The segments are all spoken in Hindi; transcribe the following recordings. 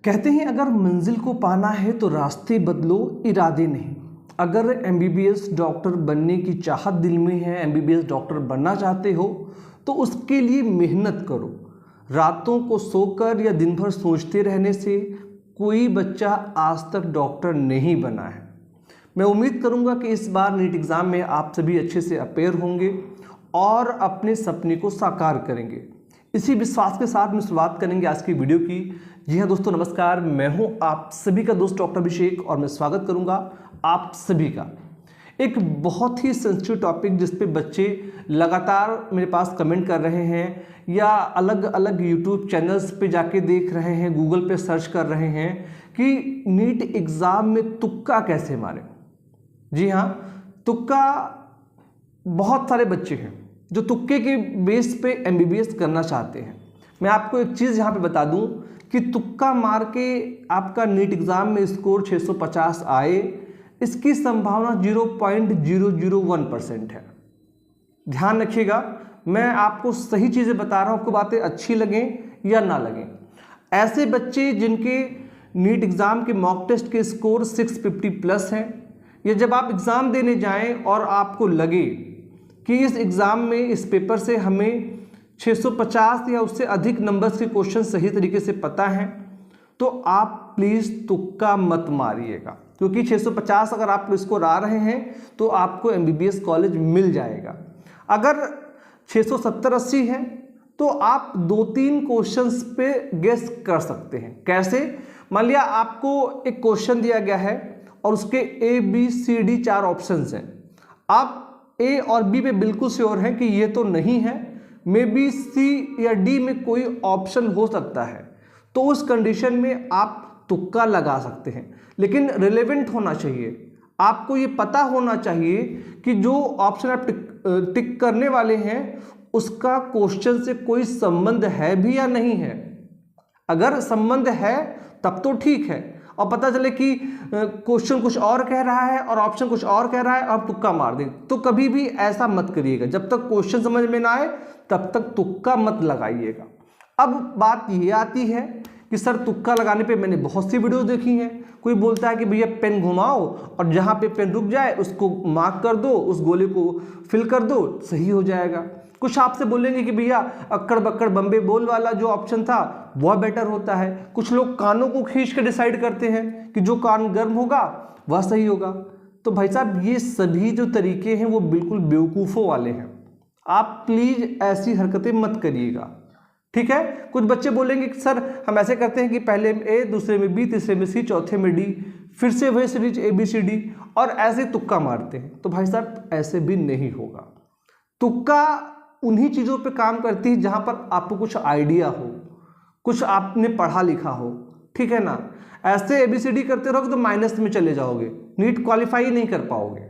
कहते हैं अगर मंजिल को पाना है तो रास्ते बदलो, इरादे नहीं। अगर एमबीबीएस डॉक्टर बनने की चाहत दिल में है, एमबीबीएस डॉक्टर बनना चाहते हो तो उसके लिए मेहनत करो। रातों को सोकर या दिन भर सोचते रहने से कोई बच्चा आज तक डॉक्टर नहीं बना है। मैं उम्मीद करूंगा कि इस बार नीट एग्ज़ाम में आप सभी अच्छे से अपेयर होंगे और अपने सपने को साकार करेंगे। इसी विश्वास के साथ में शुरुआत करेंगे आज की वीडियो की। जी हाँ दोस्तों, नमस्कार। मैं हूं आप सभी का दोस्त डॉक्टर अभिषेक और मैं स्वागत करूंगा आप सभी का एक बहुत ही सेंसिटिव टॉपिक जिस पे बच्चे लगातार मेरे पास कमेंट कर रहे हैं या अलग अलग यूट्यूब चैनल्स पे जाके देख रहे हैं, गूगल पे सर्च कर रहे हैं कि नीट एग्ज़ाम में तुक्का कैसे मारें। जी हाँ, तुक्का बहुत सारे बच्चे हैं जो तुक्के के बेस पे एमबीबीएस करना चाहते हैं। मैं आपको एक चीज़ यहाँ पे बता दूँ कि तुक्का मार के आपका नीट एग्ज़ाम में स्कोर 650 आए, इसकी संभावना 0.001% है। ध्यान रखिएगा, मैं आपको सही चीज़ें बता रहा हूँ, आपको बातें अच्छी लगें या ना लगें। ऐसे बच्चे जिनके नीट एग्ज़ाम के मॉक टेस्ट के स्कोर 650 प्लस हैं, या जब आप एग्ज़ाम देने जाएं और आपको लगे कि इस एग्ज़ाम में इस पेपर से हमें 650 या उससे अधिक नंबर्स के क्वेश्चन सही तरीके से पता है, तो आप प्लीज़ तुक्का मत मारिएगा, क्योंकि 650 अगर आप स्कोर आ रहे हैं तो आपको एमबीबीएस कॉलेज मिल जाएगा। अगर 670-80 है तो आप 2-3 क्वेश्चंस पे गेस कर सकते हैं। कैसे? मान लिया आपको एक क्वेश्चन दिया गया है और उसके ABCD 4 ऑप्शंस हैं। आप A और B पे बिल्कुल श्योर हैं कि ये तो नहीं है, मे बी C या D में कोई ऑप्शन हो सकता है, तो उस कंडीशन में आप तुक्का लगा सकते हैं। लेकिन रिलेवेंट होना चाहिए, आपको ये पता होना चाहिए कि जो ऑप्शन आप टिक करने वाले हैं उसका क्वेश्चन से कोई संबंध है भी या नहीं है। अगर संबंध है तब तो ठीक है, और पता चले कि क्वेश्चन कुछ और कह रहा है और ऑप्शन कुछ और कह रहा है और तुक्का मार दें, तो कभी भी ऐसा मत करिएगा। जब तक क्वेश्चन समझ में ना आए तब तक तुक्का मत लगाइएगा। अब बात ये आती है कि सर तुक्का लगाने पे मैंने बहुत सी वीडियोस देखी हैं। कोई बोलता है कि भैया पेन घुमाओ और जहाँ पे पेन रुक जाए उसको मार्क कर दो, उस गोले को फिल कर दो, सही हो जाएगा। कुछ आपसे बोलेंगे कि भैया अक्कड़ बक्कड़ बम्बे बोल वाला जो ऑप्शन था वह बेटर होता है। कुछ लोग कानों को खींच कर डिसाइड करते हैं कि जो कान गर्म होगा वह सही होगा। तो भाई साहब, ये सभी जो तरीके हैं वो बिल्कुल बेवकूफ़ों वाले हैं। आप प्लीज़ ऐसी हरकतें मत करिएगा, ठीक है। कुछ बच्चे बोलेंगे कि सर हम ऐसे करते हैं कि पहले में A, दूसरे में B, तीसरे में C, चौथे में D, फिर से वही सीरीज ABCD और ऐसे तुक्का मारते हैं। तो भाई साहब ऐसे भी नहीं होगा। तुक्का उन्हीं चीज़ों पे काम करती है जहाँ पर आपको कुछ आइडिया हो, कुछ आपने पढ़ा लिखा हो, ठीक है ना। ऐसे ABCD करते रहोगे तो माइनस में चले जाओगे, नीट क्वालिफाई नहीं कर पाओगे,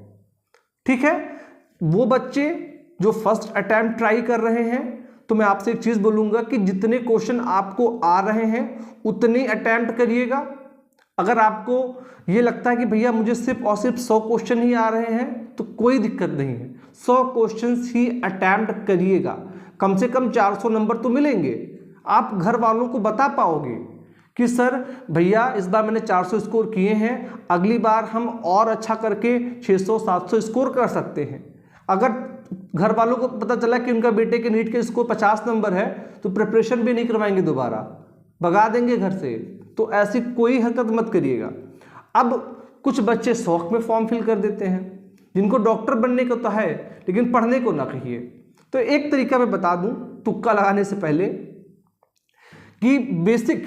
ठीक है। वो बच्चे जो फर्स्ट अटैम्प्ट ट्राई कर रहे हैं, तो मैं आपसे एक चीज़ बोलूँगा कि जितने क्वेश्चन आपको आ रहे हैं उतने अटैम्प्ट करिएगा। अगर आपको ये लगता है कि भैया मुझे सिर्फ और सिर्फ 100 क्वेश्चन ही आ रहे हैं तो कोई दिक्कत नहीं है, 100 क्वेश्चंस ही अटैम्प्ट करिएगा। कम से कम 400 नंबर तो मिलेंगे। आप घर वालों को बता पाओगे कि सर भैया इस बार मैंने 400 स्कोर किए हैं, अगली बार हम और अच्छा करके 600-700 स्कोर कर सकते हैं। अगर घर वालों को पता चला कि उनका बेटे के नीट के स्कोर 50 नंबर है तो प्रिपरेशन भी नहीं करवाएंगे, दोबारा भगा देंगे घर से। तो ऐसी कोई हरकत मत करिएगा। अब कुछ बच्चे शौक में फॉर्म फिल कर देते हैं, जिनको डॉक्टर बनने को तो है लेकिन पढ़ने को ना कहिए। तो एक तरीका मैं बता दूं तुक्का लगाने से पहले कि बेसिक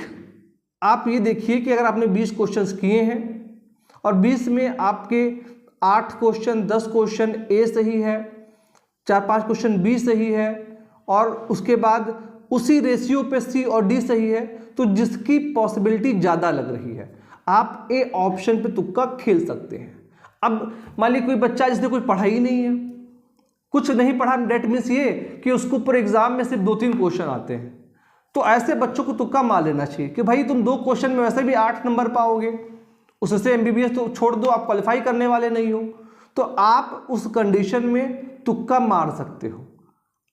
आप ये देखिए कि अगर आपने 20 क्वेश्चंस किए हैं और 20 में आपके 8 क्वेश्चन 10 क्वेश्चन A सही है, 4-5 क्वेश्चन B सही है और उसके बाद उसी रेशियो पे C और D सही है, तो जिसकी पॉसिबिलिटी ज़्यादा लग रही है आप A ऑप्शन पे तुक्का खेल सकते हैं। अब मान लीजिए कोई बच्चा जिसने कुछ पढ़ा ही नहीं है, कुछ नहीं पढ़ा, डेट मीन्स ये कि उसको पूरे एग्जाम में सिर्फ 2-3 क्वेश्चन आते हैं, तो ऐसे बच्चों को तुक्का मार लेना चाहिए कि भाई तुम 2 क्वेश्चन में वैसे भी 8 नंबर पाओगे, उससे एमबीबीएस तो छोड़ दो, आप क्वालिफाई करने वाले नहीं हो, तो आप उस कंडीशन में तुक्का मार सकते हो।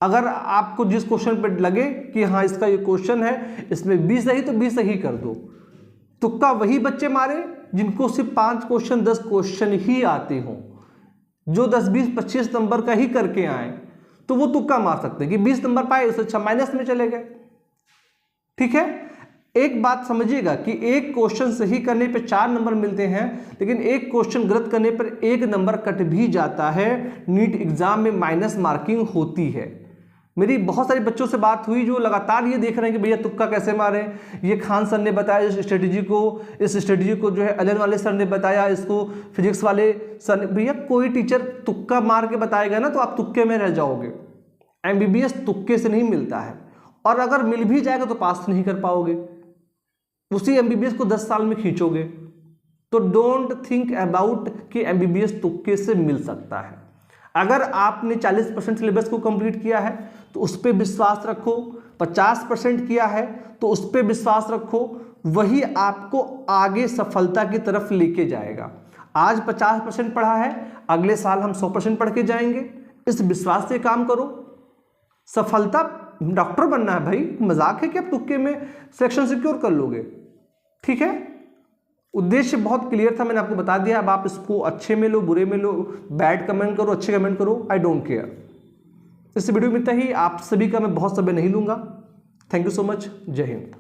अगर आपको जिस क्वेश्चन पे लगे कि हाँ इसका ये क्वेश्चन है, इसमें 20 सही तो 20 सही कर दो, तुक्का वही बच्चे मारे जिनको सिर्फ 5 क्वेश्चन 10 क्वेश्चन ही आते हों, जो 10 20 25 नंबर का ही करके आए, तो वो तुक्का मार सकते हैं कि 20 नंबर पाए उससे अच्छा माइनस में चले गए। ठीक है, एक बात समझिएगा कि एक क्वेश्चन सही करने पे 4 नंबर मिलते हैं, लेकिन एक क्वेश्चन गलत करने पर 1 नंबर कट भी जाता है। नीट एग्जाम में माइनस मार्किंग होती है। मेरी बहुत सारे बच्चों से बात हुई जो लगातार ये देख रहे हैं कि भैया तुक्का कैसे मारे, ये खान सर ने बताया इस स्ट्रेटजी को जो है अलन वाले सर ने बताया, इसको फिजिक्स वाले सर ने। भैया कोई टीचर तुक्का मार के बताएगा ना तो आप तुक्के में रह जाओगे। एमबीबीएस तुक्के से नहीं मिलता है, और अगर मिल भी जाएगा तो पास नहीं कर पाओगे, उसी एमबीबीएस को 10 साल में खींचोगे। तो डोंट थिंक अबाउट कि एमबीबीएस तुक्के से मिल सकता है। अगर आपने 40% सिलेबस को कंप्लीट किया है तो उस पर विश्वास रखो, 50% किया है तो उस पर विश्वास रखो, वही आपको आगे सफलता की तरफ लेके जाएगा। आज 50% पढ़ा है, अगले साल हम 100% पढ़ के जाएंगे। इस विश्वास से काम करो। सफलता, डॉक्टर बनना है भाई, मजाक है कि आप तुक्के में सिलेक्शन सिक्योर कर लोगे। ठीक है, उद्देश्य बहुत क्लियर था, मैंने आपको बता दिया। अब आप इसको अच्छे में लो, बुरे में लो, बैड कमेंट करो, अच्छे कमेंट करो, आई डोंट केयर। इस वीडियो में इतना ही। आप सभी का मैं बहुत समय नहीं लूंगा। Thank you so much. जय हिंद।